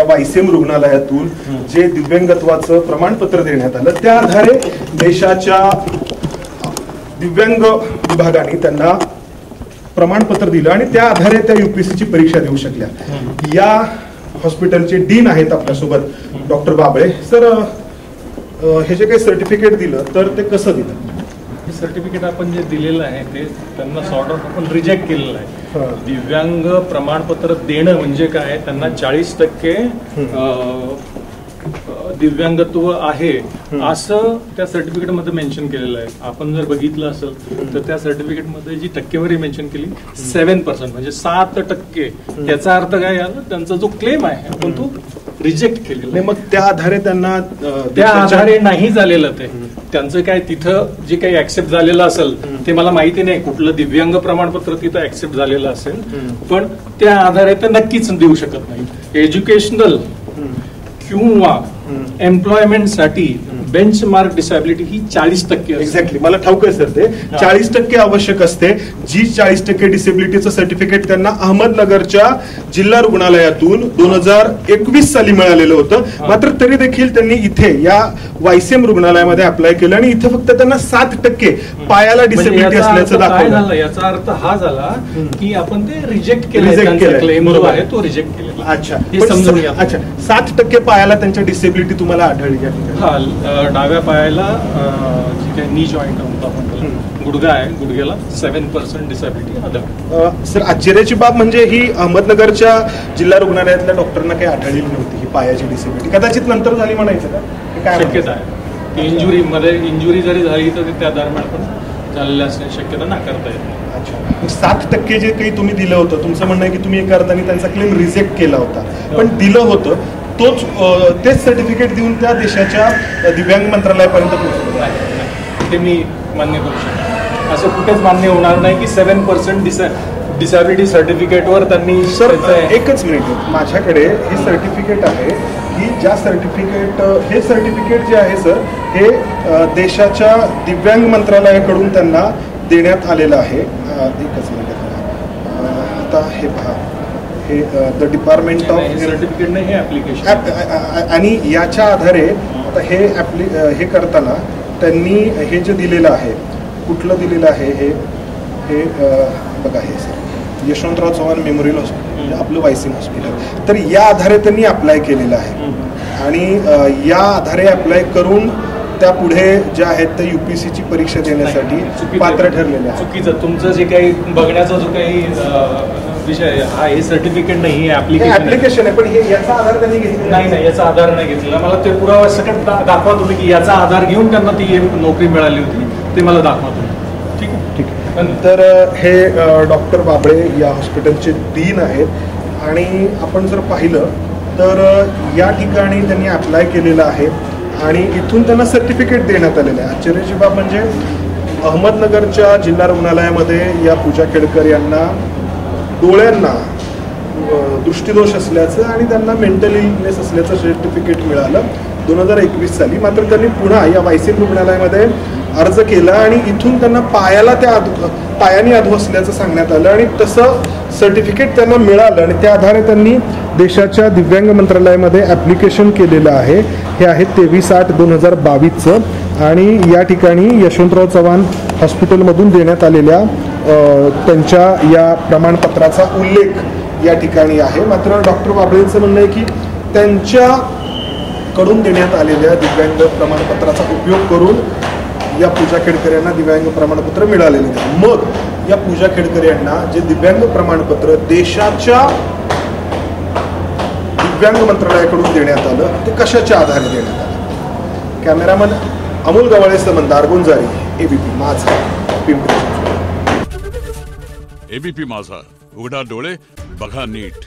YCM रुग्णालयातून जे दिव्यांगत्वाचं प्रमाणपत्र देण्यात आलं त्या आधारे देशाच्या दिव्यांग विभागाने त्यांना प्रमाणपत्र दिलं आणि त्या आधारे त्या यूपीएससीची परीक्षा देऊ शकल्या। या हॉस्पिटलचे डीन आहेत आपल्यासोबत डॉक्टर बाबळे सर, हे जे काही सर्टिफिकेट दिलं तर ते कसं दिलं? हे सर्टिफिकेट आपण जे दिलेलं आहे ते त्यांना सॉर्ट ऑफ आपण रिजेक्ट केलेलं आहे। दिव्यांग प्रमाणपत्र देणं म्हणजे काय, त्यांना 40% दिव्यांगत्व आहे असं त्या सर्टिफिकेट मध्ये मेन्शन केलेलं आहे। आपण जर बघितलं असेल तर त्या सर्टिफिकेट मध्ये जी टक्केवारी मेन्शन केली 7% म्हणजे 7%। याचा अर्थ काय झाला, त्यांचा जो क्लेम आहे आपण तो रिजेक्ट केलेला। मग त्या आधारे त्यांना त्या आधारे नाही झालेलं ते त्यांचं काय तिथं जे काही ऍक्सेप्ट झालेलं असेल ते मला माहिती नाही, कुठलं दिव्यांग प्रमाणपत्र तिथं ऍक्सेप्ट झालेलं असेल, पण त्या आधारे ते नक्कीच देऊ शकत नाही। एज्युकेशनल किंवा एम्प्लॉयमेंटसाठी बेंचमार्क डिसॅबिलिटी ही 40% एक्झॅक्टली मला ठाऊक आहे सर, ते 40% आवश्यक असते। जी 40% डिसेबिलिटीचं सर्टिफिकेट त्यांना अहमदनगरच्या जिल्हा रुग्णालयातून 2021 साली मिळालेलं होतं, मात्र तरी देखील त्यांनी इथे या वायसीएम रुग्णालयामध्ये अप्लाय केलं आणि इथे फक्त त्यांना 7% पायाला डिसेबिलिटी असल्याचं दाखवलं। याचा अर्थ हा झाला की आपण ते रिजेक्ट केलं, क्लेम जो आहे तो रिजेक्ट केलेला। अच्छा, हे समजून घ्या। अच्छा, 7% पायाला त्यांच्या डिसेबिलिटी तुम्हाला आढळली का? हा, डाव्या पायाला जी काही नी जॉईंट म्हणतो आपण, गुडघा आहे, गुडघ्याला 7% डिसॅबिलिटी आढळली। सर, आश्चर्याची बाब म्हणजे ही अहमदनगरच्या जिल्हा रुग्णालयातल्या डॉक्टरांना काही आढळलेली नव्हती ही पायाची डिसेबिलिटी, कदाचित नंतर झाली म्हणायचं का? काय शक्यता आहे, इंजुरी जरी झाली तर त्या दरम्यान पण झालेल्या असण्याची शक्यता नाकारता येत नाही। अच्छा, 7% जे काही तुम्ही दिलं होतं, तुमचं म्हणणं आहे की तुम्ही एका अर्थाने त्यांचा क्लेम रिजेक्ट केला होता, पण दिलं होतं तेच सर्टिफिकेट देऊन त्या देशाच्या दिव्यांग मंत्रालयापर्यंत पोहोचलं ते मी मान्य करू शकतो। असं कुठेच मान्य होणार नाही की 7% डिसॅबिलिटी सर्टिफिकेटवर त्यांनी। सर, एकच मिनिट, माझ्याकडे हे सर्टिफिकेट आहे की ज्या हे सर्टिफिकेट जे आहे सर, हे देशाच्या दिव्यांग मंत्रालयाकडून त्यांना देण्यात आलेलं आहे। एकच मिनिट, आता हे पहा, हे द डिपार्टमेंट ऑफ सर्टिफिकेट नाही, हे ऍप्लिकेशन आणि याच्या आधारे आता हे करताना त्यांनी हे जे दिलेलं आहे, कुठलं दिलेलं आहे हे बघा, हे sir Yashwantrao Chavan memorial hospital म्हणजे आपलं वायसीएम हॉस्पिटल, तर या आधारे त्यांनी अप्लाय केलेलं आहे आणि या आधारे अप्लाय करून त्या पुढे ज्या आहेत त्या यूपीएससीची परीक्षा देण्यासाठी पात्र ठरलेले आहे। चुकीचं तुमचं जे काही बघण्याचा जो काही विषय हा, हे सर्टिफिकेट नाही, ऍप्लिकेशन आहे, पण हे याचा आधार त्यांनी घेतला नाही, याचा आधार नाही घेतलेला। मला ते पुरावा सकट दाखवा तुम्ही की याचा आधार घेऊन त्यांना ती नोकरी मिळाली होती, ते मला दाखवा तुम्ही। ठीक आहे, ठीक आहे। नंतर हे डॉक्टर बाबळे या हॉस्पिटलचे डीन आहेत आणि आपण जर पाहिलं तर या ठिकाणी त्यांनी अप्लाय केलेलं आहे आणि इथून त्यांना सर्टिफिकेट देण्यात आलेलं आहे। आश्चर्याची बाब म्हणजे अहमदनगरच्या जिल्हा रुग्णालयामध्ये या पूजा खेडकर यांना डोळ्यांना दृष्टिदोष असल्याचं आणि त्यांना मेंटल इलनेस असल्याचं सर्टिफिकेट मिळालं 2021 साली, मात्र त्यांनी पुन्हा या वायसीएम रुग्णालयामध्ये अर्ज केला आणि इथून त्यांना पायाने अधू असल्याचं सांगण्यात आलं आणि तसं सर्टिफिकेट त्यांना मिळालं आणि त्या आधारे त्यांनी देशाच्या दिव्यांग मंत्रालयामध्ये ॲप्लिकेशन केलेलं आहे। हे आहे 23/8/2022 आणि या ठिकाणी यशवंतराव चव्हाण हॉस्पिटलमधून देण्यात आलेल्या त्यांच्या या प्रमाणपत्राचा उल्लेख या ठिकाणी आहे। मात्र डॉक्टर बाबळेंचं म्हणणं आहे की त्यांच्याकडून देण्यात आलेल्या दिव्यांग प्रमाणपत्राचा उपयोग करून या पूजा खेडकर यांना दिव्यांग प्रमाणपत्र मिळालेले नाही। मग या पूजा खेडकर यांना जे दिव्यांग प्रमाणपत्र देशाच्या दिव्यांग मंत्रालयाकडून देण्यात आलं ते कशाच्या आधारे देण्यात आलं? कॅमेरामन अमोल गवाळेसह मंदार गुंजारी, एबीपी माझा, पिंपरी। एबीपी माझा, उघडा डोळे बघा नीट।